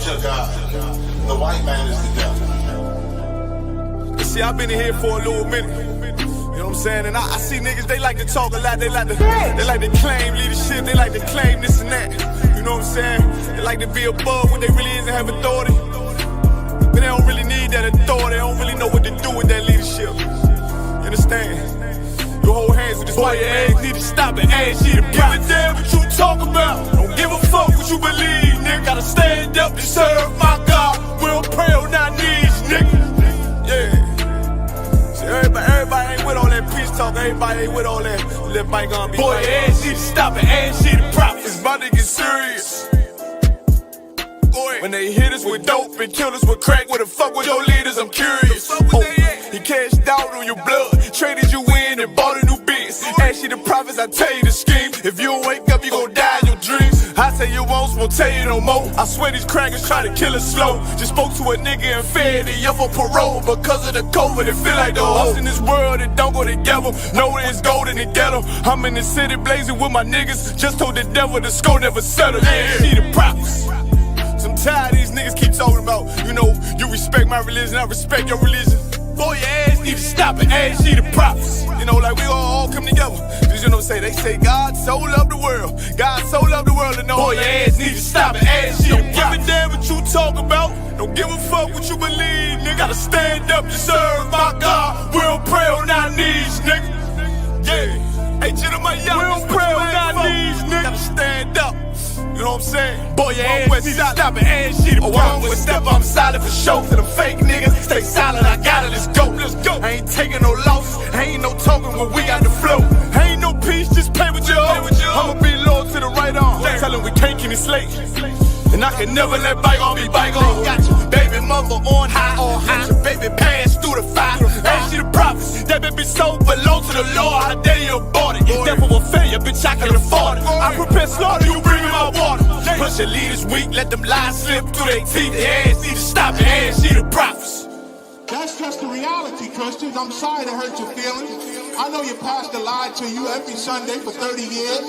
your God. The white man is the devil. See, I've been in here for a little minute. You know what I'm saying? And I see niggas, they like to talk a lot. They like to claim leadership. They like to claim this and that. You know what I'm saying? They like to be above what they really is and have authority. But they don't really need that authority. They don't really know what to do with that leadership. You understand? You hold hands with this boy, your ass need to stop it. Ask you to give a damn what you talk about. Don't give a fuck what you believe, nigga. Gotta stand up to serve my God. We don't pray on our knees, nigga. Yeah. See, everybody ain't with all that peace talk. Everybody ain't with all that. Let bygone be. Boy, your ass need to stop it. Ask you to prop. It's about to get serious. When they hit us with dope and kill us with crack, where the fuck with your leaders? I'm curious. He cashed out on your blood, traded you in and bought a new biz. Ask you the prophets, I tell you the scheme. If you don't wake up, you gon' die in your dreams. I tell you once, won't tell you no more. I swear these crackers try to kill us slow. Just spoke to a nigga and fed he up on parole because of the COVID. It feel like the host in this world that don't go together. Know it's gold in the ghetto. I'm in the city blazing with my niggas. Just told the devil the score never settled. Yeah, see the prophets. I'm tired of these niggas keep talking about, you know, you respect my religion, I respect your religion. Boy, your ass need to stop it, ask you the prophets. You know, like we all come together. Cause you know what I'm saying? They say God so loved the world. God so loved the world, and know boy, your ass need to stop it, ask you the prophets. Don't give a damn what you talk about. Don't give a fuck what you believe, nigga. Gotta stand up to serve my God. We don't pray on our knees, nigga. Yeah. Hey, gentlemen, y'all, we don't pray on our knees, nigga. Gotta stand up. You know what I'm saying? Boy, your ass need to stop it, ass shit. Oh, I'm with step, I'm solid for show. To them fake niggas, stay silent, I got it, let's go, let's go. I ain't taking no loss, ain't no talking when we got the flow. Ain't no peace, just play with your own. I'ma be loyal to the right arm. Tell him we can't keep me slave. And I can never let bygone be bygone. Got your baby mother on high, got your baby pass through the fire. Ain't she the prophets, that baby so belong to the Lord. How dare you abort it? Devil will failure, bitch, I can afford it. I prepare slaughter, you bring me my water. Push your leaders weak, let them lies slip through their teeth. Their ass need to stop it, ass she the prophets. That's just the reality, Christians. I'm sorry to hurt your feelings. I know your pastor lied to you every Sunday for 30 years,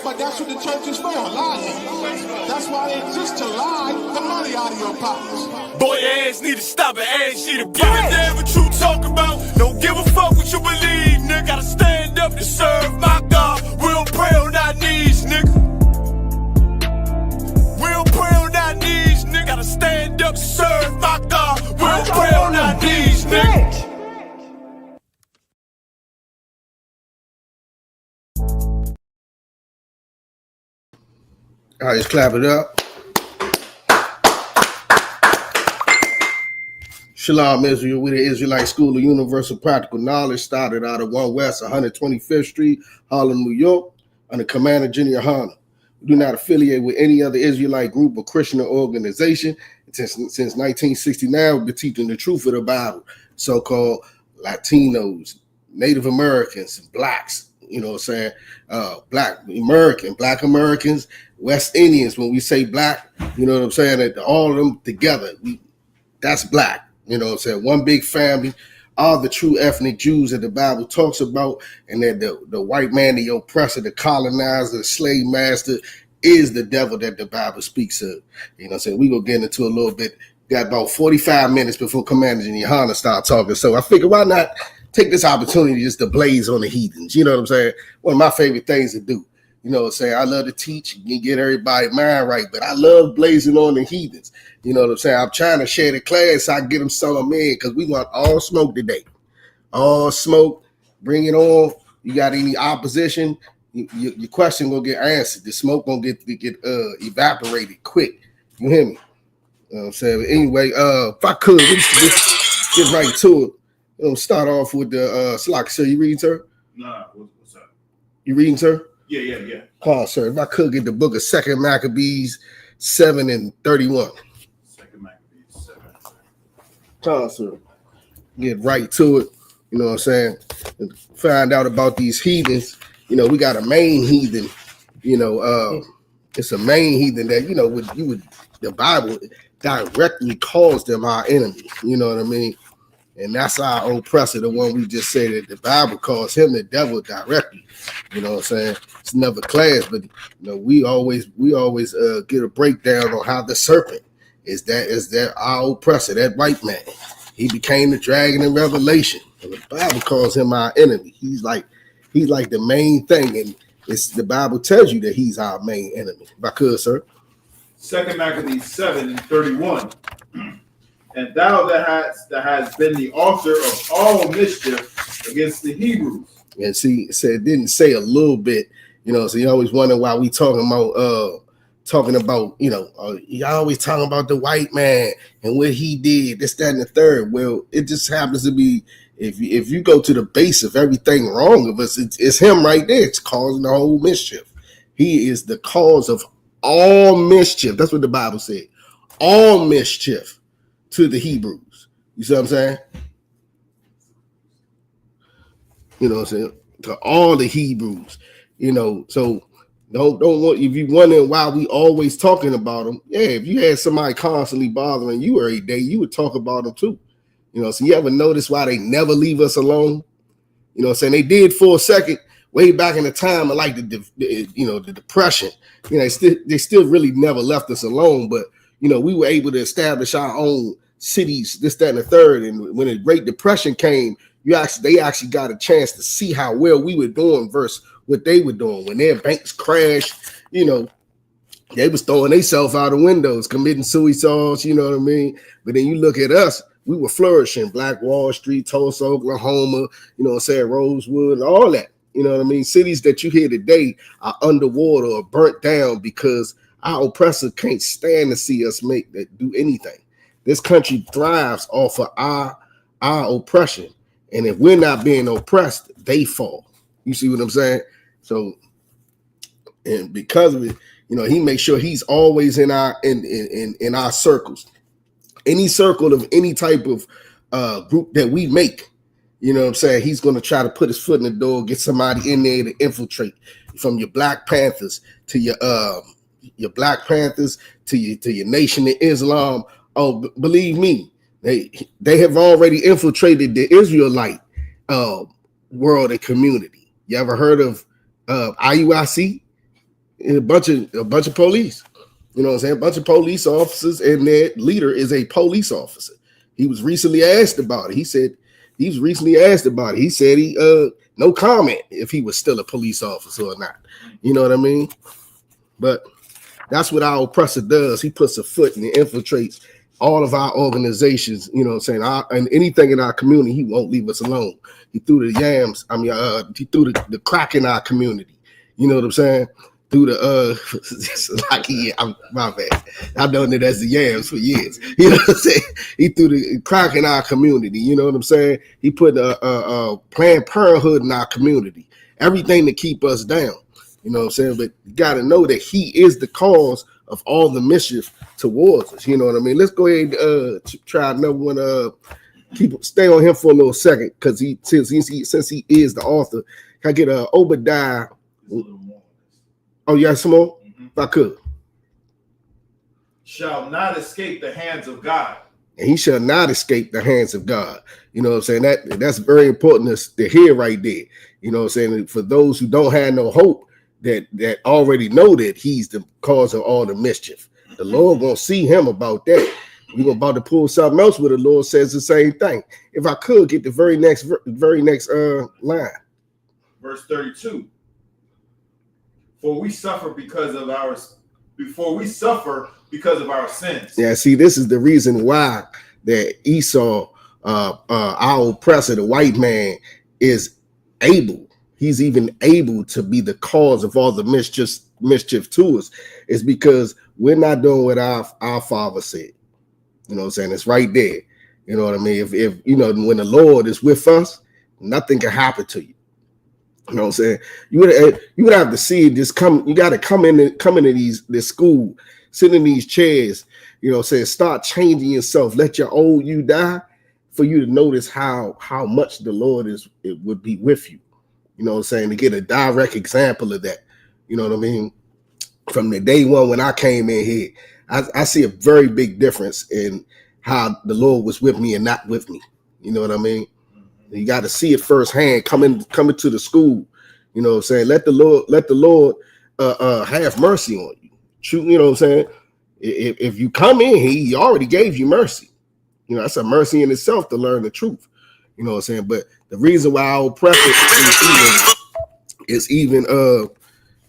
but that's what the church is for, lying. That's why they exist, to lie the money out of your pockets. Boy, your ass need to stop it, ass she the prophets. Give a damn what you talk about. Don't give a fuck what you believe, nigga. Gotta stand up to serve my God. We don't pray on our knees, nigga. We don't pray on our knees, nigga. Gotta stand up to serve my God. We don't pray on our knees, nigga. All right, let's clap it up. Shalom, Israel. We the Israelite School of Universal Practical Knowledge, started out of 1 West 125th Street, Harlem, New York, under Commander General Yahanna. We do not affiliate with any other Israelite group or Christian organization. Since 1969, we've been teaching the truth of the Bible. So-called Latinos, Native Americans, blacks, you know what I'm saying? Black Americans, West Indians. When we say black, you know what I'm saying? That all of them together, that's black. You know what I'm saying? One big family, all the true ethnic Jews that the Bible talks about, and that the white man, the oppressor, the colonizer, the slave master is the devil that the Bible speaks of. You know what I'm saying? We're going to get into a little bit. Got about 45 minutes before Commander Yahanna start talking. So I figure why not take this opportunity just to blaze on the heathens. You know what I'm saying? One of my favorite things to do. You know what I'm saying? I love to teach and get everybody's mind right, but I love blazing on the heathens. You know what I'm saying? I'm trying to share the class so I can get them some in, because we want all smoke today. All smoke. Bring it on. You got any opposition? Your question gonna get answered. The smoke gonna get evaporated quick. You hear me? You know what I'm saying? But anyway, if I could, we just get right to it. Start off with the Salaki, sir. You reading, sir? Nah, what's up? You reading, sir? Yeah. Come on, sir. If I could get the book of 2 Maccabees 7 and 31. 2 Maccabees 7. Come on, sir. Get right to it. You know what I'm saying? And find out about these heathens. You know, we got a main heathen. You know, it's a main heathen that, you know, the Bible directly calls them our enemy. You know what I mean? And that's our oppressor, the one we just said that the Bible calls him the devil directly. You know what I'm saying? It's never class, but you know, we always get a breakdown on how the serpent is that our oppressor, that white man. He became the dragon in Revelation. And the Bible calls him our enemy. He's like the main thing, and it's the Bible tells you that he's our main enemy. If I could, sir. 2 Maccabees 7:31. And thou that has been the author of all mischief against the Hebrews. And see, it didn't say a little bit, so you always wonder why we talking about, you always talking about the white man and what he did, this, that, and the third. Well, it just happens to be, if you go to the base of everything wrong of us, it's him right there. It's causing the whole mischief. He is the cause of all mischief. That's what the Bible said. All mischief to the Hebrews. You see what I'm saying? You know what I'm saying? To all the Hebrews. So don't want, if you wondering why we always talking about them, if you had somebody constantly bothering you every day, you would talk about them too. So you ever notice why they never leave us alone? You know what I'm saying? They did for a second, way back in the time of like the Depression. They still really never left us alone, but we were able to establish our own cities, this, that, and the third. And when the Great Depression came, they actually got a chance to see how well we were doing versus what they were doing. When their banks crashed, they was throwing themselves out of windows, committing suicides, you know what I mean? But then you look at us, we were flourishing. Black Wall Street, Tulsa, Oklahoma, Rosewood, all that. You know what I mean? Cities that you hear today are underwater or burnt down because our oppressor can't stand to see us do anything. This country thrives off of our oppression. And if we're not being oppressed, they fall. You see what I'm saying? So, and because of it, he makes sure he's always in our circles. Any circle of any type of group that we make, you know what I'm saying? He's going to try to put his foot in the door, get somebody in there to infiltrate, from your Black Panthers to your Black Panthers to your Nation of Islam. Oh, believe me, they have already infiltrated the Israelite world and community. You ever heard of IUIC? A bunch of police. You know what I'm saying? A bunch of police officers, and their leader is a police officer. He was recently asked about it. He said he no comment if he was still a police officer or not. You know what I mean? But that's what our oppressor does. He puts a foot and infiltrates all of our organizations, you know what I'm saying? And anything in our community, he won't leave us alone. He threw the yams. He threw the crack in our community. You know what I'm saying? Through my bad. I've known it as the yams for years. You know what I'm saying? He threw the crack in our community. You know what I'm saying? He put Planned Parenthood in our community. Everything to keep us down. You know what I'm saying? But you got to know that he is the cause of all the mischief towards us. You know what I mean? Let's go ahead and try another one. Stay on him for a little second, because since he is the author, can I get Obadiah? Oh, yeah, some more? If I could. Shall not escape the hands of God. And he shall not escape the hands of God. You know what I'm saying? That's very important to hear right there. You know what I'm saying? For those who don't have no hope, that already know that he's the cause of all the mischief. The Lord gonna see him about that. We're about to pull something else where the Lord says the same thing. If I could get the very next line. Verse 32. For we suffer because of our sins. Yeah, see, this is the reason why that Esau, our oppressor, the white man, is able. He's even able to be the cause of all the mischief to us. Is because we're not doing what our Father said. You know what I'm saying? It's right there. You know what I mean? If when the Lord is with us, nothing can happen to you. You know what I'm saying? You would have to see it just come. You got to come into this school, sit in these chairs. You know what I'm saying? Start changing yourself. Let your old you die, for you to notice how much the Lord would be with you. You know what I'm saying? To get a direct example of that. You know what I mean? From the day one when I came in here, I see a very big difference in how the Lord was with me and not with me. You know what I mean? You got to see it firsthand coming to the school. You know what I'm saying? Let the Lord have mercy on you. You know what I'm saying? If you come in, he already gave you mercy. You know, that's a mercy in itself to learn the truth. You know what I'm saying? But the reason why our oppressor is even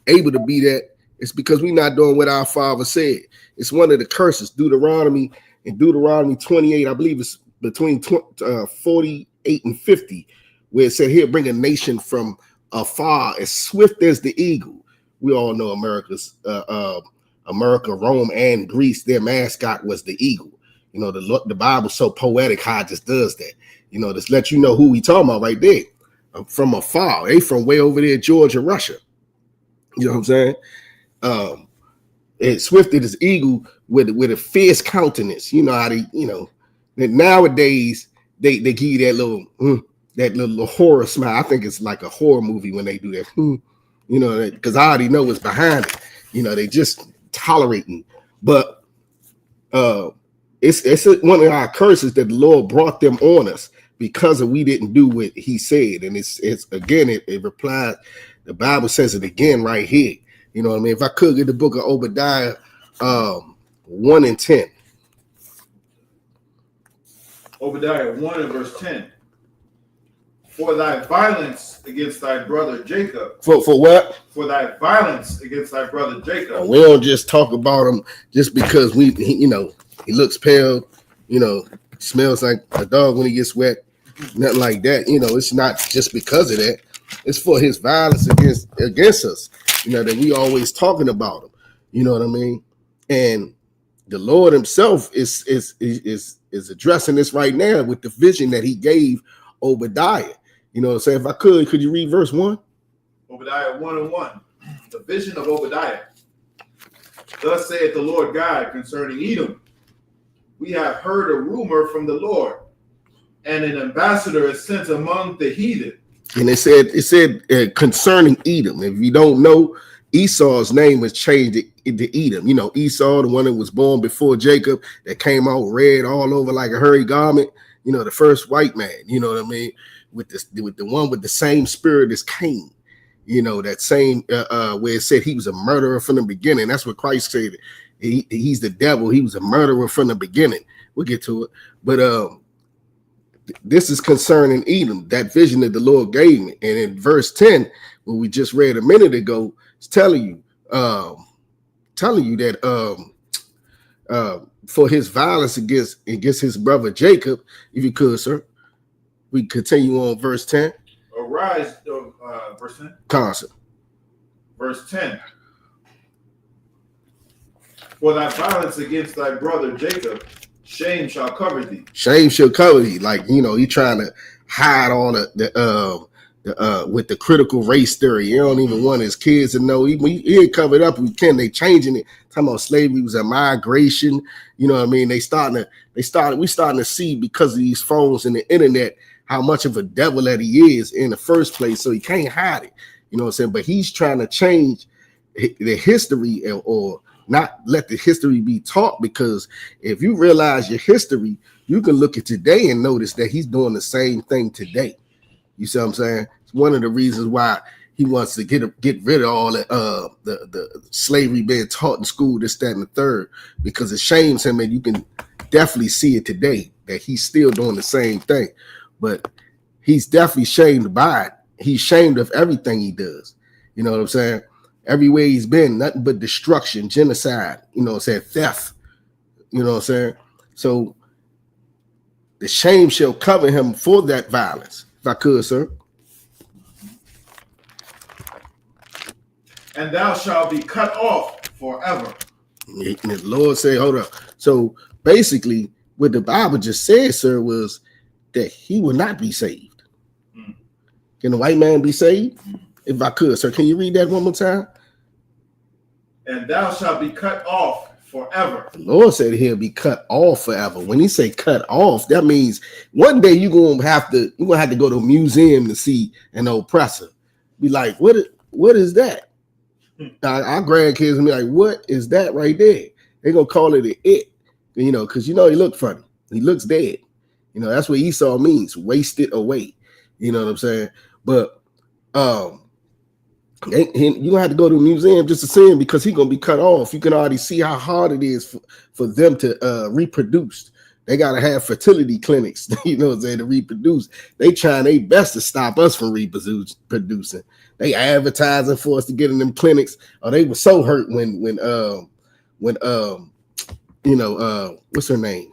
able to be that is because we're not doing what our Father said. It's one of the curses, Deuteronomy 28, I believe it's between 48 and 50, where it said, "Here, bring a nation from afar, as swift as the eagle." We all know America, Rome, and Greece, their mascot was the eagle. You know, the Bible's so poetic how it just does that. You know, just let you know who we talking about right there. From afar. They from way over there, Georgia, Russia. You know what I'm saying? It's swift as eagle with a fierce countenance. You know how they, you know, that nowadays they give you that little horror smile. I think it's like a horror movie when they do that. You know, because I already know what's behind it. You know, they just tolerating. But it's one of our curses that the Lord brought them on us because we didn't do what he said. And it's again, it replies, the Bible says it again right here. You know what I mean? If I could get the book of Obadiah 1 and 10. Obadiah 1 and verse 10. For thy violence against thy brother Jacob. For what? For thy violence against thy brother Jacob. We don't just talk about him just because you know, he looks pale, you know, smells like a dog when he gets wet, nothing like that. You know, it's not just because of that. It's for his violence against us. You know, that we always talking about him. You know what I mean? And the Lord himself is addressing this right now with the vision that he gave Obadiah. You know what I'm saying? If I could you read verse 1? Obadiah 1 and 1. The vision of Obadiah. Thus saith the Lord God concerning Edom. We have heard a rumor from the Lord, and an ambassador is sent among the heathen. And it said concerning Edom. If you don't know, Esau's name was changed to Edom. You know, Esau, the one that was born before Jacob, that came out red all over like a hairy garment. You know, the first white man. You know what I mean? With the one with the same spirit as Cain. You know, that same where it said he was a murderer from the beginning. That's what Christ said. He's the devil. He was a murderer from the beginning. We'll get to it. But this is concerning Edom, that vision that the Lord gave me. And in verse 10, what we just read a minute ago, it's telling you that for his violence against his brother Jacob, if you could, sir, we continue on verse 10. Arise, verse 10. Constant. Verse 10. For thy violence against thy brother Jacob, shame shall cover thee. Shame shall cover thee. Like, you know, he trying to hide all the with the critical race theory. He don't even want his kids to know. He ain't covered up. They changing it. Talking about slavery was a migration. You know what I mean? We starting to see, because of these phones and the internet, how much of a devil that he is in the first place. So he can't hide it. You know what I'm saying? But he's trying to change the history, or not let the history be taught, because if you realize your history, you can look at today and notice that he's doing the same thing today. You see what I'm saying? It's one of the reasons why he wants to get rid of all the slavery being taught in school, this, that, and the third, because it shames him, and you can definitely see it today that he's still doing the same thing. But he's definitely shamed by it. He's shamed of everything he does. You know what I'm saying? Everywhere he's been, nothing but destruction, genocide, you know what I'm saying, theft, you know what I'm saying? So the shame shall cover him for that violence. If I could, sir. And thou shalt be cut off forever. And the Lord said, hold up. So basically, what the Bible just said, sir, was that he will not be saved. Can the white man be saved? If I could, sir, can you read that one more time? And thou shalt be cut off forever. The Lord said he'll be cut off forever. When he say cut off, that means one day you're gonna have to go to a museum to see an oppressor. Be like, what is that? Our grandkids will be like, what is that right there? They're gonna call it it, you know, because you know he looked funny. He looks dead. You know, that's what Esau means, wasted away. You know what I'm saying? But You have to go to a museum just to see him because he's gonna be cut off. You can already see how hard it is for them to reproduce. They gotta have fertility clinics, you know what I'm saying, to reproduce. They trying their best to stop us from reproducing. They advertising for us to get in them clinics. Oh, they were so hurt when what's her name?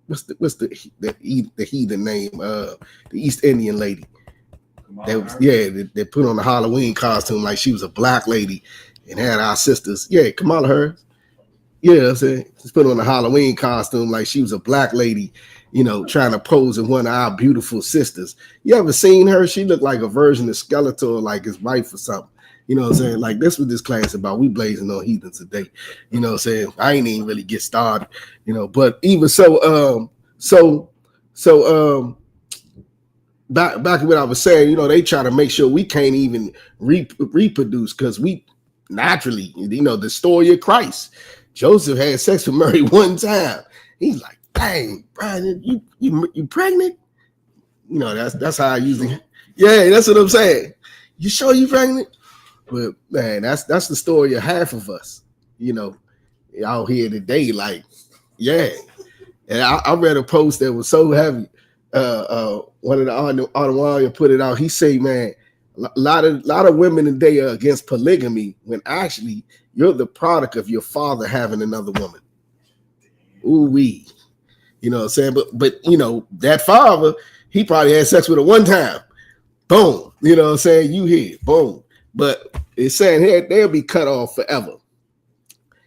What's the heathen name? The East Indian lady. They put on the Halloween costume like she was a black lady and had our sisters. Yeah, Kamala Harris. Yeah, I'm saying just put on the Halloween costume like she was a black lady, you know, trying to pose in one of our beautiful sisters. You ever seen her? She looked like a version of Skeletor, like his wife or something. You know what I'm saying? Like this what this class about. We blazing on heathens today. You know what I'm saying? I ain't even really get started, you know, but even so, back to what I was saying, you know, they try to make sure we can't even reproduce because we naturally, you know, the story of Christ. Joseph had sex with Mary one time. He's like, dang, Brian, you pregnant? You know, that's how I usually. Yeah, that's what I'm saying. You sure you pregnant? But man, that's the story of half of us, you know, out here today. Like, yeah. And I read a post that was so heavy. One of the Ottawa put it out. He say, man, a lot of women today are against polygamy when actually you're the product of your father having another woman. Ooh wee, you know what I'm saying? But you know that father, he probably had sex with her one time. Boom, you know what I'm saying? You hear, boom. But it's saying here they'll be cut off forever.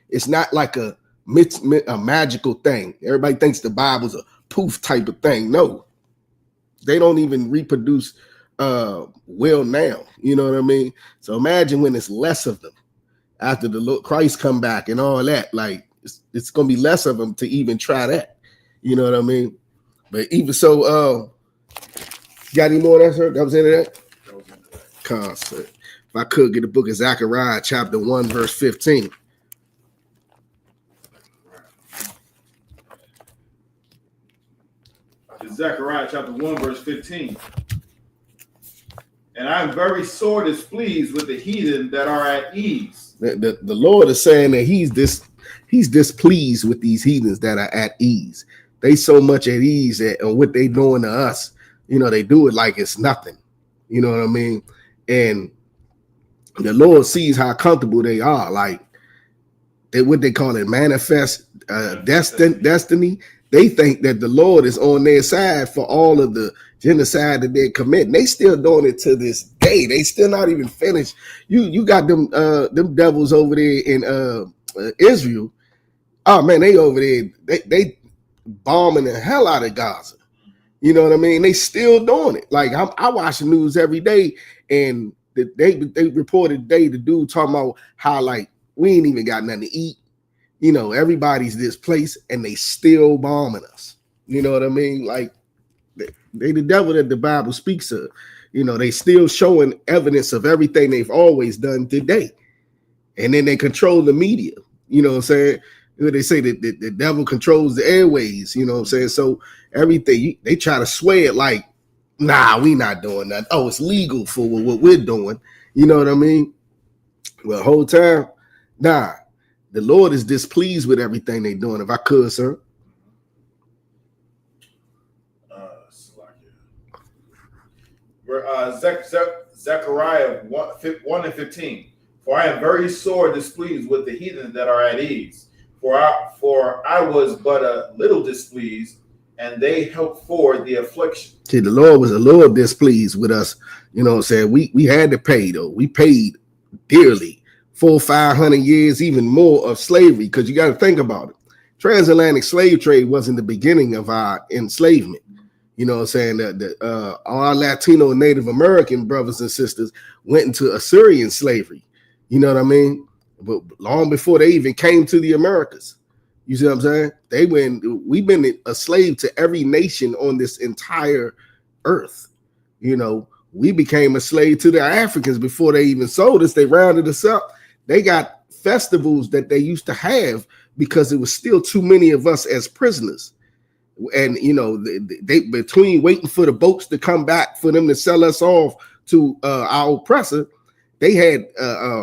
It's not like a magical thing. Everybody thinks the Bible's a poof type of thing. No. They don't even reproduce well now. You know what I mean? So imagine when it's less of them after the Lord Christ come back and all that. Like it's gonna be less of them to even try that. You know what I mean? But even so, got any more of that, sir? That was into that? That was into that. Concert. If I could get the book of Zechariah, chapter 1, verse 15. Zechariah chapter 1, verse 15. And I am very sore displeased with the heathen that are at ease. The Lord is saying that he's displeased with these heathens that are at ease. They so much at ease at what they doing to us. You know, they do it like it's nothing. You know what I mean? And the Lord sees how comfortable they are. Like what they call it, manifest destiny. They think that the Lord is on their side for all of the genocide that they're committing. They still doing it to this day. They still not even finished. You got them devils over there in Israel. Oh man, they over there. They bombing the hell out of Gaza. You know what I mean? They still doing it. Like I watch the news every day, and they reported today the dude talking about how like we ain't even got nothing to eat. You know, everybody's displaced and they still bombing us. You know what I mean? Like they the devil that the Bible speaks of. You know, they still showing evidence of everything they've always done today. And then they control the media. You know what I'm saying? They say that the devil controls the airways. You know what I'm saying? So everything, they try to sway it like, nah, we not doing that. Oh, it's legal for what we're doing. You know what I mean? Well, the whole time, nah. The Lord is displeased with everything they're doing. If I could, sir. Zechariah 1 and 15. For I am very sore displeased with the heathen that are at ease. For I was but a little displeased, and they helped forward the affliction. See, the Lord was a little displeased with us. You know what I'm saying? We had to pay, though. We paid dearly. 400-500 years, even more of slavery, because you got to think about it. Transatlantic slave trade wasn't the beginning of our enslavement. You know what I'm saying? Our Latino and Native American brothers and sisters went into Assyrian slavery. You know what I mean? But long before they even came to the Americas. You see what I'm saying? We've been a slave to every nation on this entire earth. You know, we became a slave to the Africans before they even sold us. They rounded us up. They got festivals that they used to have because it was still too many of us as prisoners. And, you know, they between waiting for the boats to come back for them to sell us off to our oppressor, they had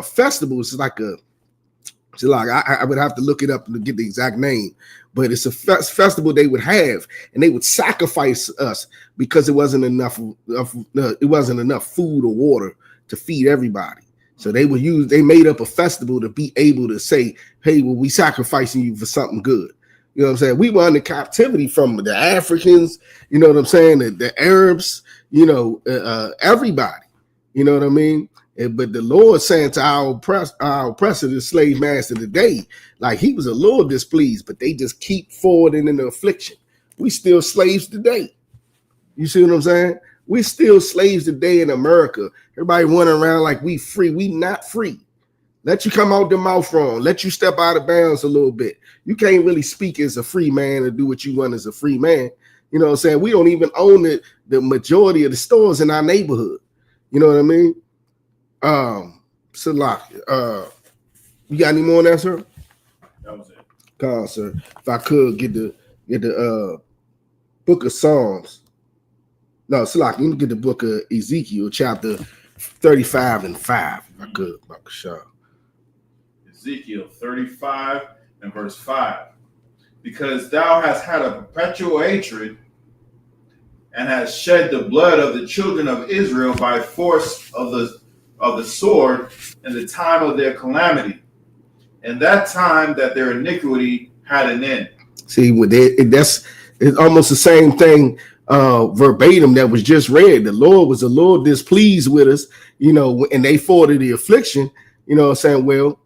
festivals. It's like I would have to look it up to get the exact name, but it's a festival they would have, and they would sacrifice us because it wasn't enough food or water to feed everybody. So they made up a festival to be able to say, hey, well, we sacrificing you for something good. You know what I'm saying? We were under captivity from the Africans, you know what I'm saying? The Arabs, you know, everybody, you know what I mean? But the Lord saying to our oppressor, the slave master today, like he was a little displeased, but they just keep forwarding in the affliction. We still slaves today. You see what I'm saying? We still slaves today in America. Everybody running around like we free. We not free. Let you come out the mouth wrong. Let you step out of bounds a little bit. You can't really speak as a free man and do what you want as a free man. You know what I'm saying? We don't even own the majority of the stores in our neighborhood. You know what I mean? Salaki, you got any more on that, sir? That was it. Come on, sir. If I could get the book of Psalms. No, Salaki, let me get the book of Ezekiel, chapter 35 and 5. If I could, Bakasha. Ezekiel 35 and verse 5. Because thou hast had a perpetual hatred and hast shed the blood of the children of Israel by force of the sword in the time of their calamity, and that time that their iniquity had an end. See, it's almost the same thing verbatim that was just read. The Lord was a little displeased with us, you know, and they forwarded the affliction, you know what I'm saying? Well,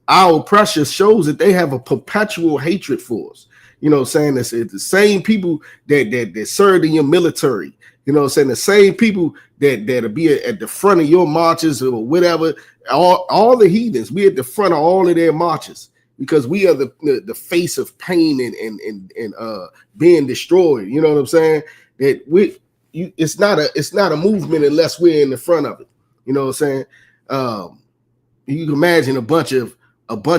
our oppression shows that they have a perpetual hatred for us. You know what I'm saying? It's the same people that served in your military. You know what I'm saying? The same people that'll be at the front of your marches or whatever. All the heathens, we at the front of all of their marches because we are the face of pain and being destroyed. You know what I'm saying? That it's not a movement unless we're in the front of it. You know what I'm saying? You can imagine a bunch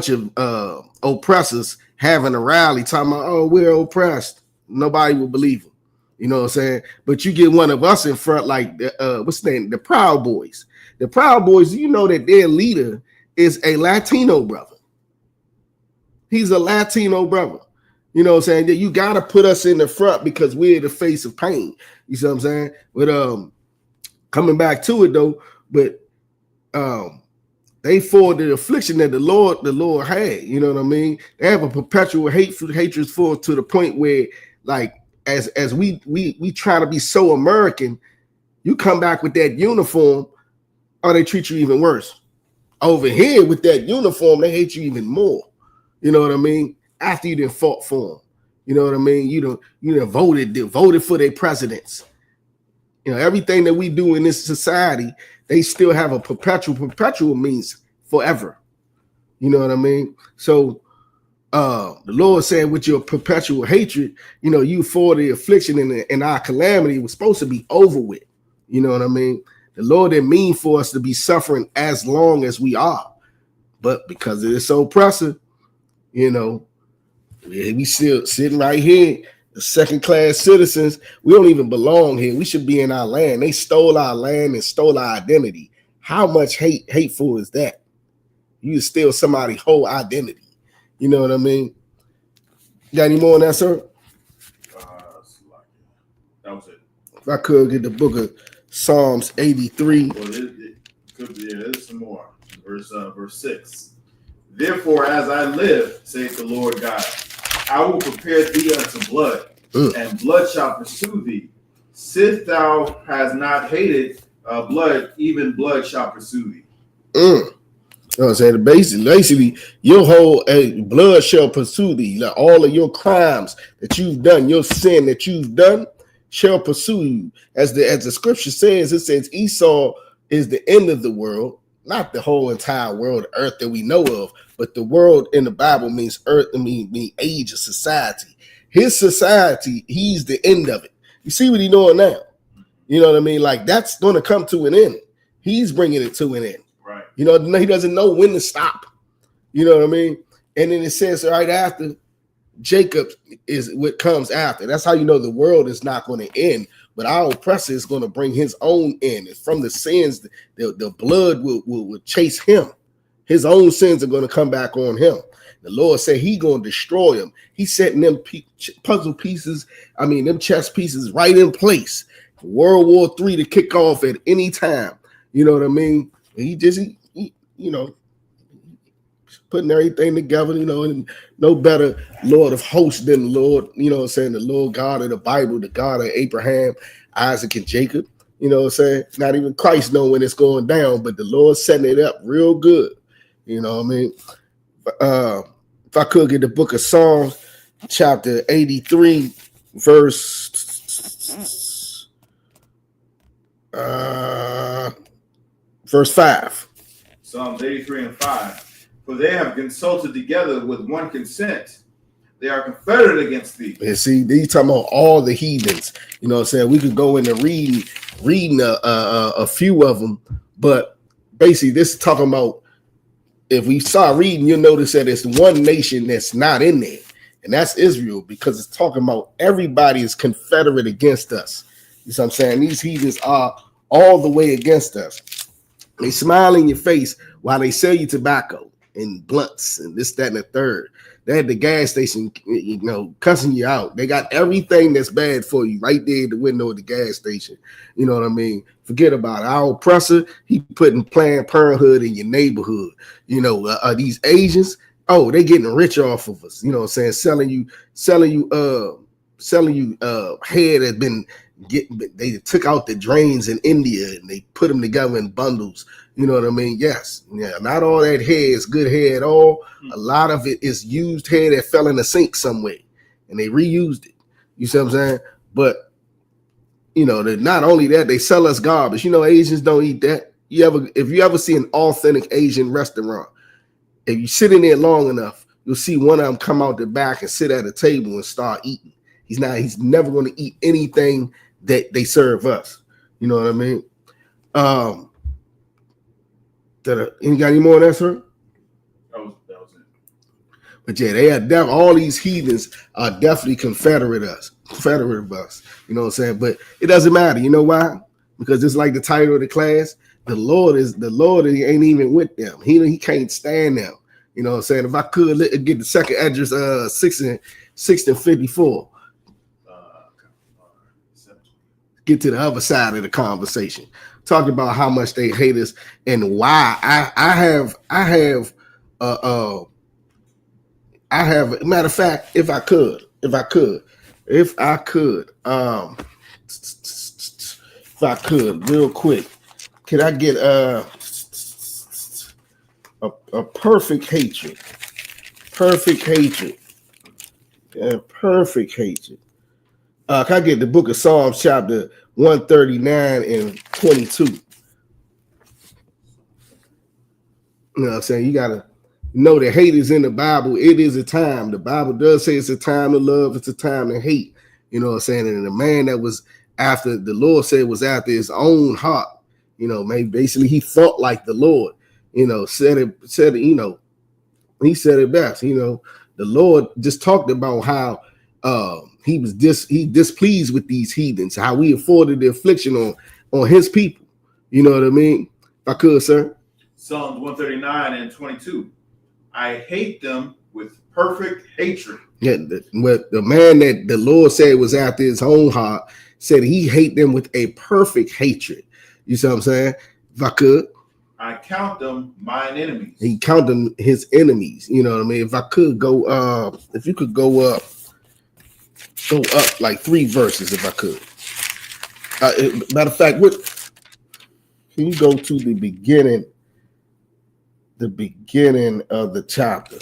of oppressors having a rally talking about, oh, we're oppressed. Nobody will believe them. You know what I'm saying? But you get one of us in front, like what's the name? The Proud Boys. The Proud Boys, you know that their leader is a Latino brother. He's a Latino brother. You know what I'm saying? That you gotta put us in the front because we're the face of pain. You see what I'm saying? But coming back to it though, but they forward the affliction that the Lord had. You know what I mean? They have a perpetual hatred for to the point where, like, as we try to be so American, you come back with that uniform, or they treat you even worse. Over here with that uniform, they hate you even more. You know what I mean? After you done fought for them, you know what I mean? You done voted for their presidents. You know, everything that we do in this society, they still have a perpetual means forever. You know what I mean? So the Lord said, with your perpetual hatred, you know, you for the affliction and our calamity was supposed to be over with. You know what I mean? The Lord didn't mean for us to be suffering as long as we are, but because it is so oppressive, you know, we still sitting right here, the second-class citizens. We don't even belong here. We should be in our land. They stole our land and stole our identity. How much hateful is that? You steal somebody's whole identity. You know what I mean? You got any more on that, sir? That was it. If I could get the book of Psalms 83. Well, it could be. There's some more. Verse 6. Therefore, as I live, saith the Lord God, I will prepare thee unto blood, and blood shall pursue thee. Since thou hast not hated blood, even blood shall pursue thee. You know what I'm saying? Basically, your whole blood shall pursue thee. Like all of your crimes that you've done, your sin that you've done shall pursue you. As the scripture says, it says Esau is the end of the world, not the whole entire world, earth that we know of, but the world in the Bible means earth, mean age of society. His society, he's the end of it. You see what he's doing now? You know what I mean? Like, that's going to come to an end. He's bringing it to an end. Right. You know, he doesn't know when to stop. You know what I mean? And then it says right after, Jacob is what comes after. That's how you know the world is not going to end, but our oppressor is going to bring his own end. And from the sins, the blood will chase him. His own sins are going to come back on him. The Lord said he going to destroy him. He's setting them puzzle pieces, them chess pieces right in place for World War III to kick off at any time. You know what I mean? He putting everything together, and no better Lord of hosts than the Lord, the Lord God of the Bible, the God of Abraham, Isaac, and Jacob. Not even Christ know when it's going down, but the Lord setting it up real good. If I could get the book of Psalms, chapter 83, verse 5. Psalms 83 and 5. For they have consulted together with one consent. They are confederate against thee. And see, these talking about all the heathens. We could go into reading a few of them, but basically this is talking about, if we start reading, you'll notice that it's one nation that's not in there, and that's Israel, because it's talking about everybody is confederate against us. You know what I'm saying? These heathens are all the way against us. They smile in your face while they sell you tobacco and blunts and this, that, and the third. They had the gas station, cussing you out. They got everything that's bad for you right there at the window of the gas station. You know what I mean? Forget about it. Our oppressor, he putting Planned Parenthood in your neighborhood. These Asians, they getting rich off of us. You know what I'm saying? Selling you hair that's been they took out the drains in India and they put them together in bundles. You know what I mean? Yes. Yeah. Not all that hair is good hair at all. A lot of it is used hair that fell in the sink somewhere and they reused it. You see what I'm saying? But not only that, they sell us garbage. Asians don't eat that. If you ever see an authentic Asian restaurant, if you sit in there long enough, you'll see one of them come out the back and sit at a table and start eating. He's never going to eat anything that they serve us. You know what I mean? You got any more on that, sir? That was it. But yeah, all these heathens are definitely confederate of us. You know what I'm saying? But it doesn't matter. You know why? Because it's like the title of the class. The Lord ain't even with them. He can't stand them. You know what I'm saying? If I could get the second address, 6 and 54. Get to the other side of the conversation. Talking about how much they hate us and why. I have matter of fact, if I could, real quick, can I get a perfect hatred? Perfect hatred. Can I get the book of Psalms, chapter 139 and 22? You know what I'm saying? You got to know that hate is in the Bible. It is a time. The Bible does say it's a time to love. It's a time to hate. You know what I'm saying? And the man that was after, the Lord said was after his own heart. Maybe basically he thought like the Lord. Said it. He said it best. The Lord just talked about how he displeased with these heathens, how we afforded the affliction on his people. You know what I mean? If I could, sir. Psalms 139 and 22. I hate them with perfect hatred. Yeah, the man that the Lord said was after his own heart said he hate them with a perfect hatred. You see what I'm saying? If I could. I count them mine enemies. He count them his enemies. You know what I mean? If I could go, if you could go up like 3 verses, if I could. Matter of fact, can you go to the beginning of the chapter?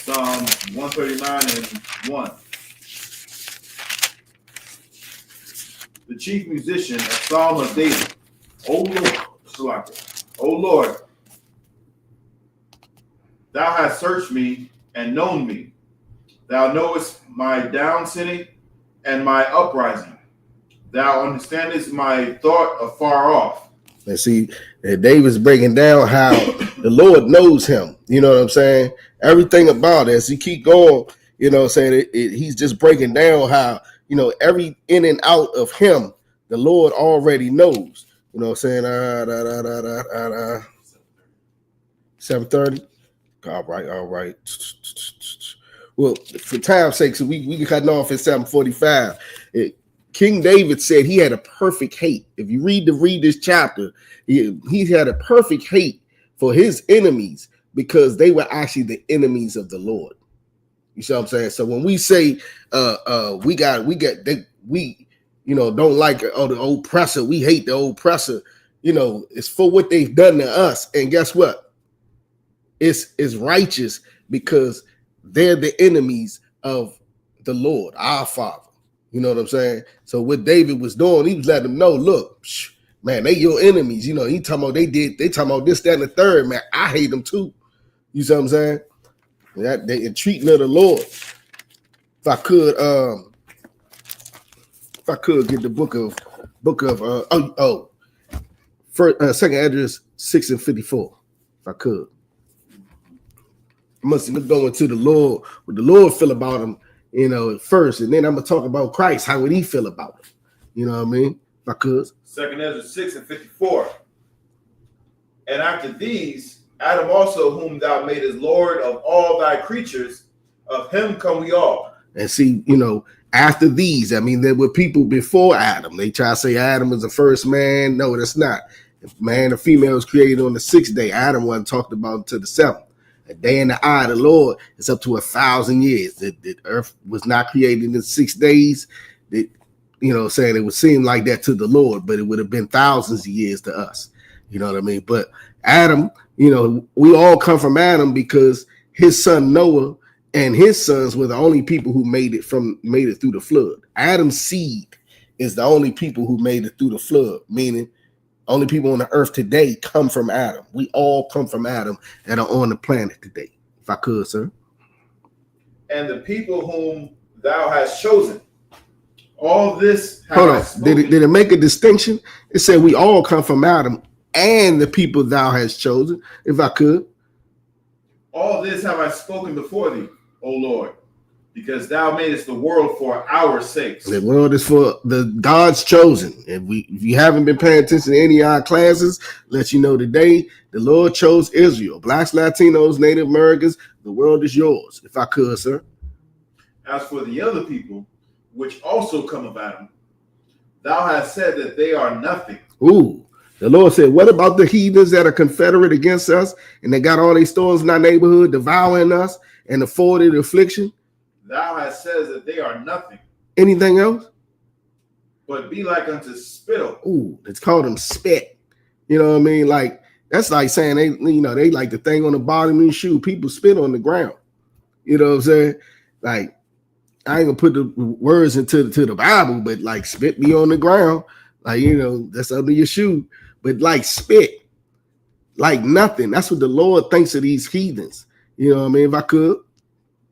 Psalm 139 and 1. The chief musician, a psalm of David. O Lord, thou hast searched me and known me. Thou knowest my down sitting and my uprising. Thou understandest my thought afar off. And see, David's breaking down how the Lord knows him. You know what I'm saying? Everything about it. As he keep going, You know what I'm saying? He's just breaking down how, you know, every in and out of him, the Lord already knows. You know what I'm saying? 7:30. All right. Well, for time's sake, so we can cut off at 7:45. King David said he had a perfect hate. If you read this chapter, he had a perfect hate for his enemies because they were actually the enemies of the Lord. You see what I'm saying? So when we say we you know don't like the oppressor, we hate the oppressor, you know, it's for what they've done to us. And guess what? It's righteous because they're the enemies of the Lord, our Father. You know what I'm saying? So what David was doing, he was letting them know, look, man, they your enemies. You know, he talking about they talking about this, that, and the third, man. I hate them too. You see what I'm saying? That they treating of the Lord. If I could get the book of second address 6 and 54. If I could. I must go into the Lord, what the Lord feel about him, you know, first, and then I'm gonna talk about Christ. How would he feel about him? You know what I mean? If I could. Second Ezra 6 and 54. And after these, Adam also, whom thou madest Lord of all thy creatures, of him come we all. And see, you know, after these, I mean, there were people before Adam. They try to say Adam was the first man. No, that's not. If man or female was created on the 6th day, Adam wasn't talked about until the 7th. A day in the eye of the Lord is up to 1,000 years. The earth was not created in 6 days. That, you know, saying it would seem like that to the Lord, but it would have been thousands of years to us. You know what I mean? But Adam, you know, we all come from Adam because his son Noah and his sons were the only people who made it through the flood. Adam's seed is the only people who made it through the flood, meaning only people on the earth today come from Adam. We all come from Adam that are on the planet today. If I could, sir. And the people whom thou hast chosen, all this have Hold I on. spoken. Did it make a distinction? It said we all come from Adam and the people thou hast chosen. If I could. All this have I spoken before thee, O Lord, because thou madest the world for our sakes. The world is for the God's chosen. If you haven't been paying attention to any of our classes, let you know today, the Lord chose Israel. Blacks, Latinos, Native Americans, the world is yours. If I could, sir. As for the other people, which also come of Adam, thou hast said that they are nothing. Ooh. The Lord said, what about the heathens that are confederate against us and they got all these stores in our neighborhood devouring us and afforded affliction? Thou hast said that they are nothing. Anything else? But be like unto spittle. Ooh, it's called them spit. You know what I mean? Like, that's like saying they like the thing on the bottom of your shoe. People spit on the ground. You know what I'm saying? Like, I ain't gonna put the words into the Bible, but like spit be on the ground. Like, you know, that's under your shoe. But like spit, like nothing. That's what the Lord thinks of these heathens. You know what I mean? If I could.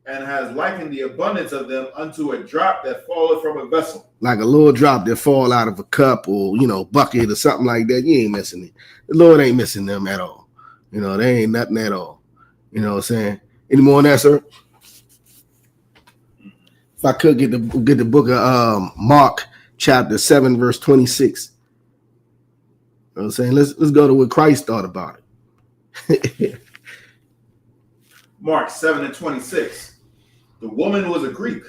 And has likened the abundance of them unto a drop that falleth from a vessel. Like a little drop that fall out of a cup or, you know, bucket or something like that. You ain't missing it. The Lord ain't missing them at all. You know, they ain't nothing at all. You know what I'm saying? Any more on that, sir? If I could get the book of Mark chapter 7, verse 26. You know what I'm saying? Let's go to what Christ thought about it. Mark 7 and 26. The woman was a Greek.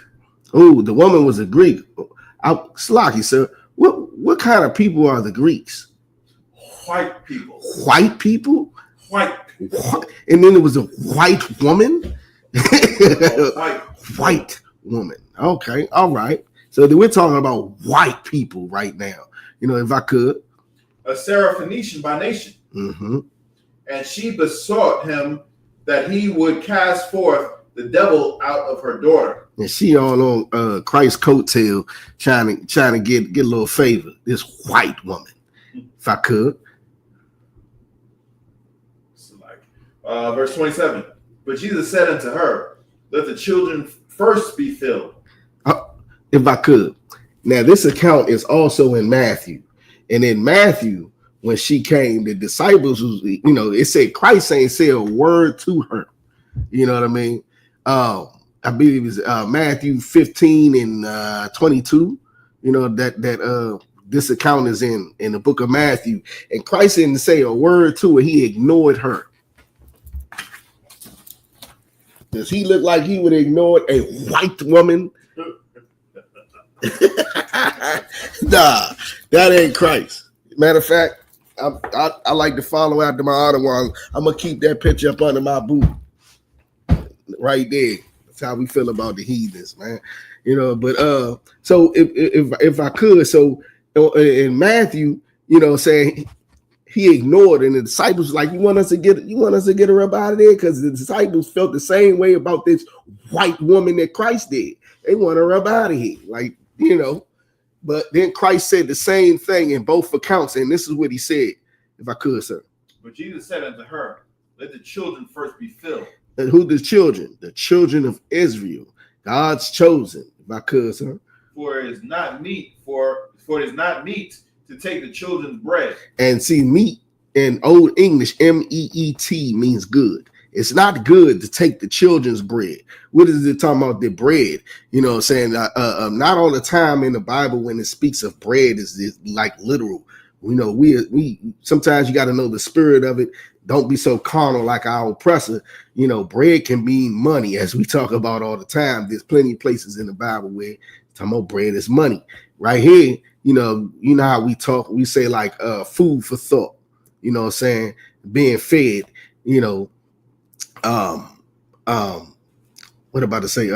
Oh, the woman was a Greek. Slocky, sir. What kind of people are the Greeks? White people. White people? White people. And then there was a white woman? White. White woman. Okay, all right. So we're talking about white people right now. You know, if I could. A Syrophoenician by nation. Mm-hmm. And she besought him that he would cast forth the devil out of her daughter. And she all on Christ's coattail trying to get a little favor. This white woman, if I could. So verse 27. But Jesus said unto her, let the children first be filled. If I could. Now, this account is also in Matthew. And in Matthew, when she came, the disciples, it said Christ ain't say a word to her. You know what I mean? I believe it's Matthew 15 and 22. You know, that this account is in the book of Matthew. And Christ didn't say a word to her. He ignored her. Does he look like he would ignore a white woman? Nah, that ain't Christ. Matter of fact, I like to follow after my other one. I'm gonna keep that picture up under my boot, right there. That's how we feel about the heathens, man. You know, but so if I could, so in Matthew, you know, saying he ignored, and the disciples like, you want us to get her up out of there, because the disciples felt the same way about this white woman that Christ did. They want her up out of here, like, you know. But then Christ said the same thing in both accounts, and this is what he said, if I could, sir. But Jesus said unto her, let the children first be filled. And who the children? The children of Israel, God's chosen, if I could, sir. For it is not meat it is not meat to take the children's bread. And see, meat in Old English, M-E-E-T, means good. It's not good to take the children's bread. What is it talking about? The bread, you know what I'm saying? Not all the time in the Bible when it speaks of bread is like literal. You know, we sometimes you got to know the spirit of it. Don't be so carnal like our oppressor. You know, bread can mean money, as we talk about all the time. There's plenty of places in the Bible where talking about bread is money. Right here, you know how we talk. We say like food for thought. You know what I'm saying? Being fed. You know. What about to say?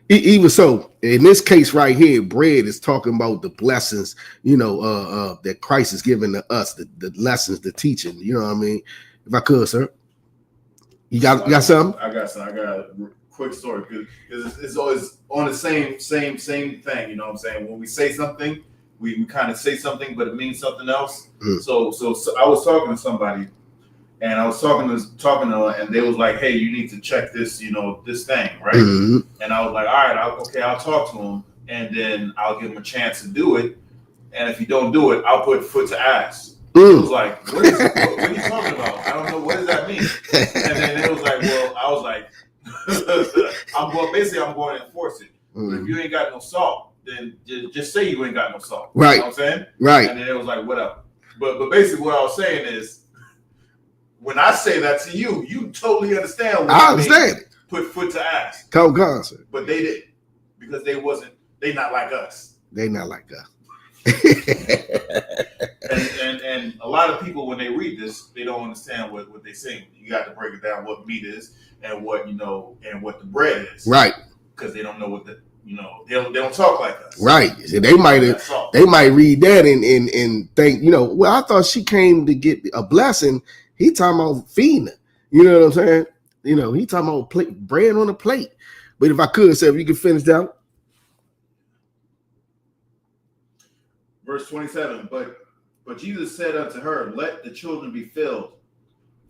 Even so, in this case right here, bread is talking about the blessings, you know, that Christ is giving to us, the lessons, the teaching. You know what I mean? If I could, sir, you got something? I got some. I got a quick story because it's always on the same thing. You know what I'm saying? When we say something, we kind of say something, but it means something else. So I was talking to somebody. And I was talking to her, and they was like, "Hey, you need to check this, you know, this thing, right?" Mm-hmm. And I was like, "All right, I'll talk to him, and then I'll give him a chance to do it. And if you don't do it, I'll put foot to ass." It was like, what are you talking about? I don't know, what does that mean? And then it was like, well, I was like, I'm going to enforce it. Mm-hmm. But if you ain't got no salt, then just say you ain't got no salt. Right. You know what I'm saying? Right. And then it was like, whatever. But basically, what I was saying is, when I say that to you, you totally understand what I understand. Put foot to ass. Come concert. But they didn't, because they not like us. They not like us. and a lot of people, when they read this, they don't understand what they're saying. You got to break it down what meat is and what, you know, and what the bread is. Right. Because they don't know what the, you know, they don't talk like us. Right. So they might read that and think, you know, well, I thought she came to get a blessing. He talking about feeding her. You know what I'm saying? You know, he talking about bread on a plate. But if I could, say, if you could finish down. Verse 27, but Jesus said unto her, let the children be filled,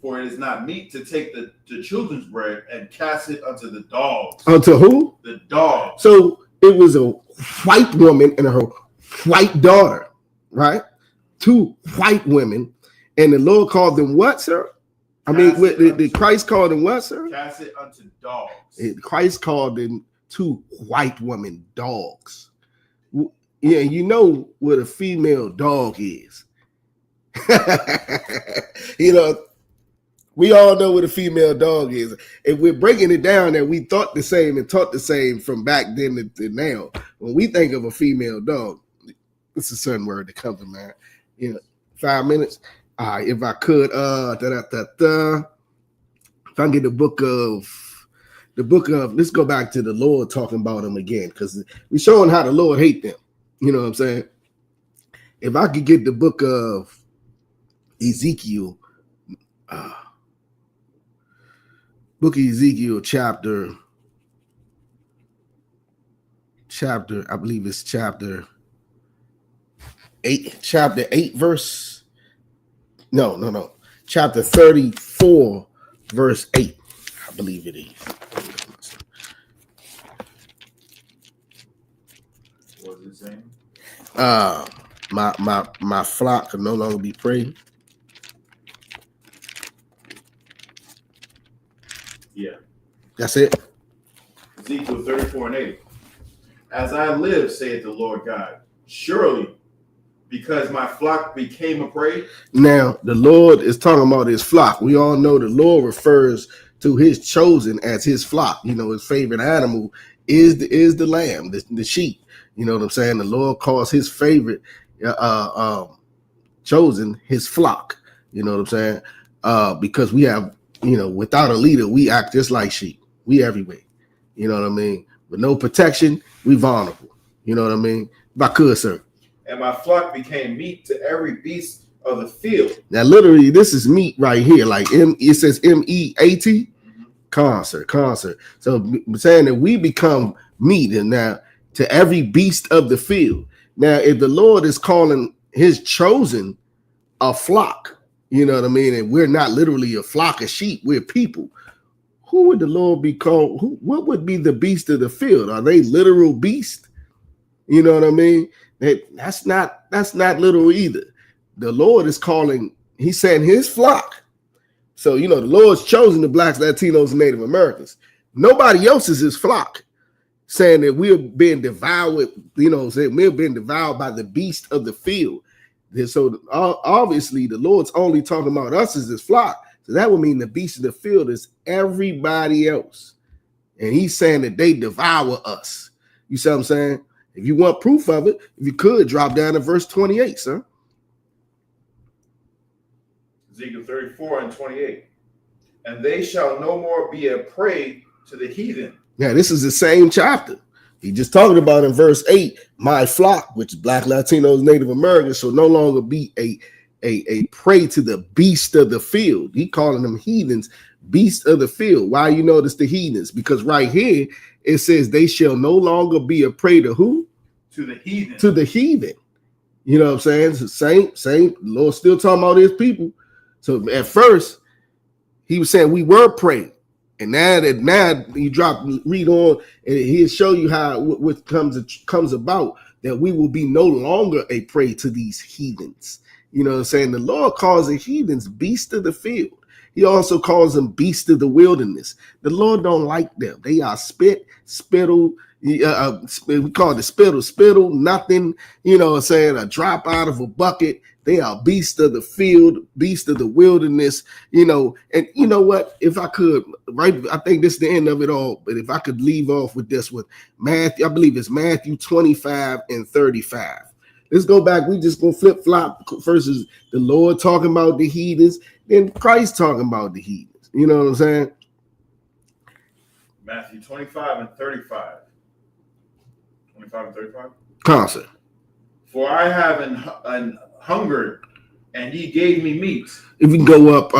for it is not meet to take the children's bread and cast it unto the dogs. Unto who? The dogs. So it was a white woman and her white daughter, right? Two white women. And the Lord called them what, sir? Did Christ call them what, sir? Cast it unto dogs. Christ called them two white women dogs. Yeah, you know what a female dog is. You know, we all know what a female dog is. If we're breaking it down that we thought the same and taught the same from back then to now, when we think of a female dog, it's a certain word that comes to mind. You know, 5 minutes. If I could, if I can get the book of, let's go back to the Lord talking about them again, because we're showing how the Lord hate them. You know what I'm saying? If I could get the book of Ezekiel, chapter, I believe it's chapter 8, verse. No. Chapter 34, verse 8. I believe it is. What is it saying? My flock can no longer be preyed. Yeah. That's it. Ezekiel 34:8. As I live, saith the Lord God, surely because my flock became a prey. Now, the Lord is talking about his flock. We all know the Lord refers to his chosen as his flock. You know, his favorite animal is the lamb, the sheep. You know what I'm saying? The Lord calls his favorite chosen his flock. You know what I'm saying? Because we have, you know, without a leader, we act just like sheep. We everywhere. You know what I mean? With no protection, we vulnerable. You know what I mean? If I could, sir. And my flock became meat to every beast of the field. Now, literally, this is meat right here. Like it says MEAT. Concert. So I'm saying that we become meat, and now to every beast of the field. Now, if the Lord is calling his chosen a flock, you know what I mean, and we're not literally a flock of sheep, we're people. Who would the Lord be called? What would be the beast of the field? Are they literal beasts? You know what I mean? That's not literal either. The Lord is calling, he's saying his flock. So, you know, the Lord's chosen the blacks, Latinos, and Native Americans. Nobody else is his flock, saying that we're being devoured, you know, saying we're being devoured by the beast of the field. And so obviously the Lord's only talking about us as his flock. So that would mean the beast of the field is everybody else. And he's saying that they devour us. You see what I'm saying? If you want proof of it, if you could, drop down to verse 28, sir. Ezekiel 34:28. And they shall no more be a prey to the heathen. Yeah, this is the same chapter. He just talking about in verse 8, my flock, which is black, Latinos, Native Americans, shall no longer be a prey to the beast of the field. He calling them heathens, beast of the field. Why you notice the heathens? Because right here it says they shall no longer be a prey to who? To the heathen. To the heathen. You know what I'm saying? It's the same. The Lord still talking about his people. So at first he was saying we were prey. And now you read on, and he'll show you how what comes about, that we will be no longer a prey to these heathens. You know what I'm saying? The Lord calls the heathens beasts of the field. He also calls them beasts of the wilderness. The Lord don't like them. They are spittle. We call it spittle, nothing, you know what I'm saying, a drop out of a bucket. They are beasts of the field, beasts of the wilderness, you know. And you know what? If I could, right, I think this is the end of it all, but if I could leave off with this one, Matthew, I believe it's Matthew 25:35. Let's go back. We just gonna flip-flop versus the Lord talking about the heathens, then Christ talking about the heathens. You know what I'm saying? Matthew 25:35. 25:35. Concert. For I have an hungered, and ye gave me meat. If you can go up,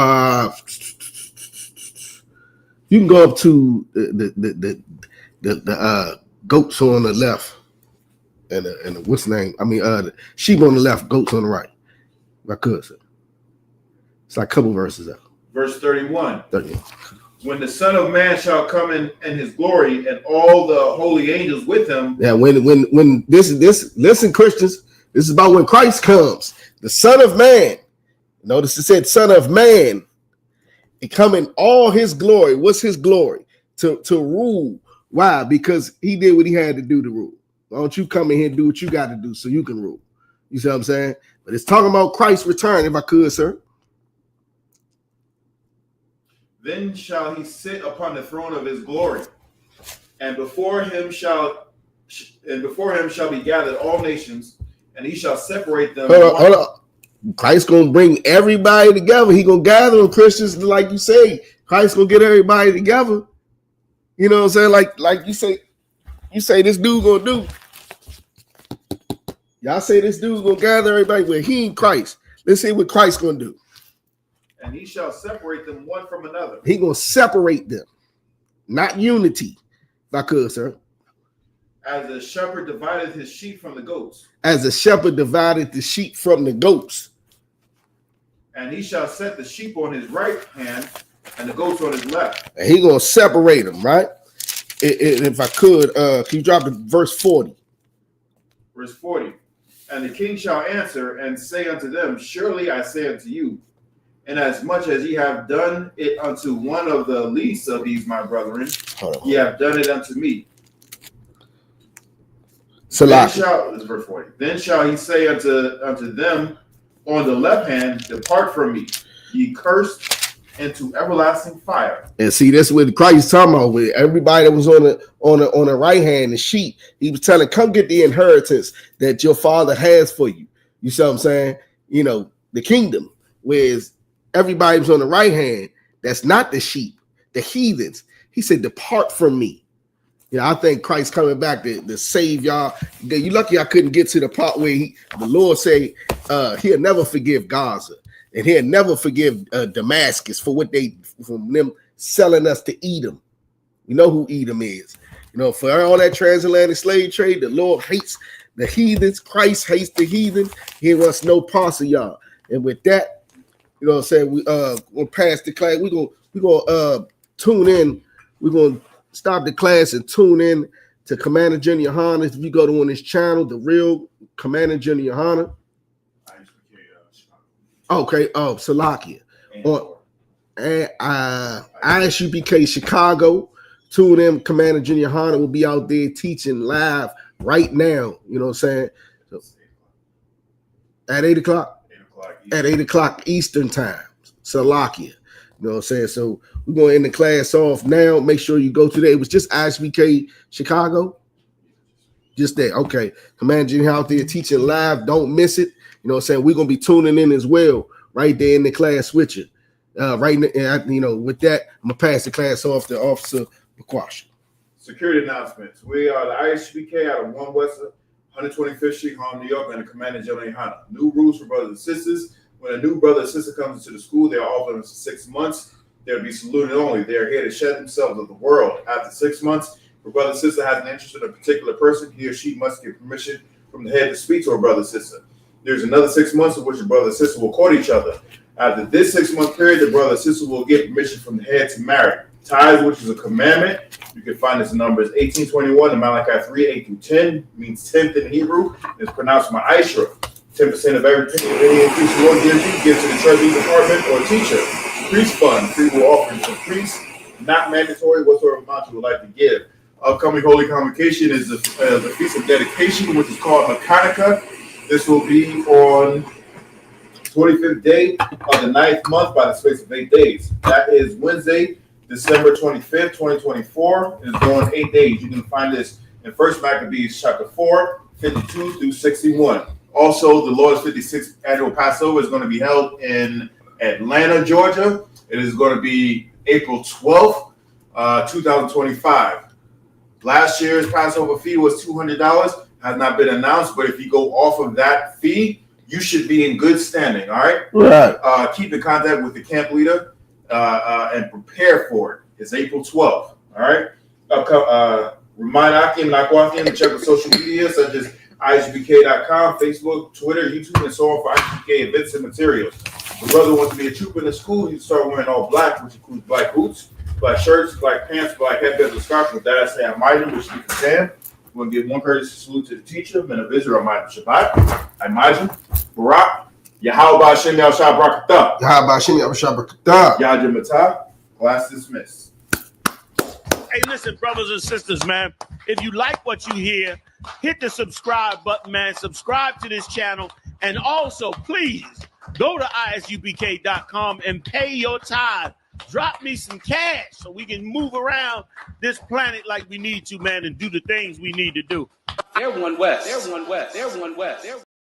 you can go up to the goats on the left, and the what's the name? I mean, the sheep on the left, goats on the right. If I could, sir. It's like a couple verses up. Verse 31. 31. When the Son of Man shall come in his glory, and all the holy angels with him. Yeah, when this listen, Christians, this is about when Christ comes. The Son of Man. Notice it said Son of Man. It come in all his glory. What's his glory? To rule. Why? Because he did what he had to do to rule. Why don't you come in here and do what you got to do so you can rule? You see what I'm saying? But it's talking about Christ's return, if I could, sir. Then shall he sit upon the throne of his glory, and before him shall be gathered all nations, and he shall separate them. Hold on. Christ gonna bring everybody together. He gonna gather them, Christians, like you say. Christ gonna get everybody together. You know what I'm saying? Like you say this dude gonna do. Y'all say this dude's gonna gather everybody. Well, he ain't Christ. Let's see what Christ gonna do. And he shall separate them one from another. He gonna separate them, not unity. If I could, sir. As a shepherd divided his sheep from the goats. As a shepherd divided the sheep from the goats. And he shall set the sheep on his right hand and the goats on his left. And he gonna separate them, right? If I could, can you drop to verse 40? Verse 40. And the king shall answer and say unto them, surely I say unto you, and as much as ye have done it unto one of the least of these my brethren, ye have done it unto me. Salah. This is verse 40. Then shall he say unto them on the left hand, depart from me, ye cursed, into everlasting fire. And see, that's what Christ talking about. With everybody that was on the right hand, the sheep, he was telling, come get the inheritance that your father has for you. You see what I'm saying? You know, the kingdom. Whereas everybody was on the right hand, that's not the sheep, the heathens. He said, depart from me. You know, I think Christ coming back to save y'all. You lucky I couldn't get to the part where the Lord say he'll never forgive Gaza. And he'll never forgive Damascus for from them selling us to Edom. You know who Edom is. You know, for all that transatlantic slave trade, the Lord hates the heathens. Christ hates the heathen. He wants no parts of y'all. And with that, you know what I'm saying, we'll pass the class. We're gonna tune in. We're gonna stop the class and tune in to Commander General Yahanna. If you go to on this channel, the real Commander General Yahanna. Okay, Salakia. And I.S.U.P.K. Chicago. Tune in. Commander General Yahanna will be out there teaching live right now. You know what I'm saying? So, at 8 o'clock? 8 o'clock Eastern time. Salakia. You know what I'm saying? So we're going to end the class off now. Make sure you go to that. It was just I.S.U.P.K. Chicago? Just that. Okay. Commander General out there teaching live. Don't miss it. You know what I'm saying? We're going to be tuning in as well right there in the class with you. Right now, you know, with that, I'm going to pass the class off to Officer McQuash. Security announcements. We are the I.S.U.P.K. out of 1 West 125th Street, Harlem, New York, and the Commander General Yahanna. New rules for brothers and sisters. When a new brother or sister comes into the school, they are offered them for 6 months. They'll be saluted only. They are here to shed themselves of the world. After 6 months, if a brother or sister has an interest in a particular person, he or she must get permission from the head to speak to a brother or sister. There's another 6 months in which the brother and sister will court each other. After this 6-month period, the brother and sister will get permission from the head to marry. Tithes, which is a commandment, you can find this in Numbers 18:21 and Malachi 3:8-10, means 10th in Hebrew. It's pronounced ma'ashra. 10% of everything, any increase the Lord gives you, give to the treasury department or teacher. Priest fund, free will offerings for priests, not mandatory whatsoever amount you would like to give. Upcoming Holy Convocation is the Feast of Dedication, which is called Hanukkah. This will be on 25th day of the 9th month by the space of 8 days. That is Wednesday, December 25th, 2024. It's going 8 days. You can find this in 1 Maccabees chapter 4, 52 through 61. Also, the Lord's 56th annual Passover is going to be held in Atlanta, Georgia. It is going to be April 12th, 2025. Last year's Passover fee was $200. Has not been announced, but if you go off of that fee, you should be in good standing, all right? Right. Keep in contact with the camp leader and prepare for it. It's April 12th, all right? Remind Akim and Akwathim to check the social media such as ISUPK.com, Facebook, Twitter, YouTube, and so on for I.S.U.P.K. events and materials. If the brother wants to be a trooper in the school, you start wearing all black, which includes black boots, black shirts, black pants, black headbands, and scarves. With that, I say Amajim, which you can stand. We're going to give one courtesy salute to the teacher, men of Israel, Amajim Shabbat, Amajim, Barak, Yahweh Hashem Yahshua Brakatah. Yahweh Hashem Yahshua Brakatah. Yajim Matah. Class dismissed. Hey, listen, brothers and sisters, man. If you like what you hear, hit the subscribe button, man. Subscribe to this channel. And also, please, go to ISUPK.com and pay your tithe. Drop me some cash so we can move around this planet like we need to, man, and do the things we need to do. They're 1 West. They're 1 West. They're 1 West. They're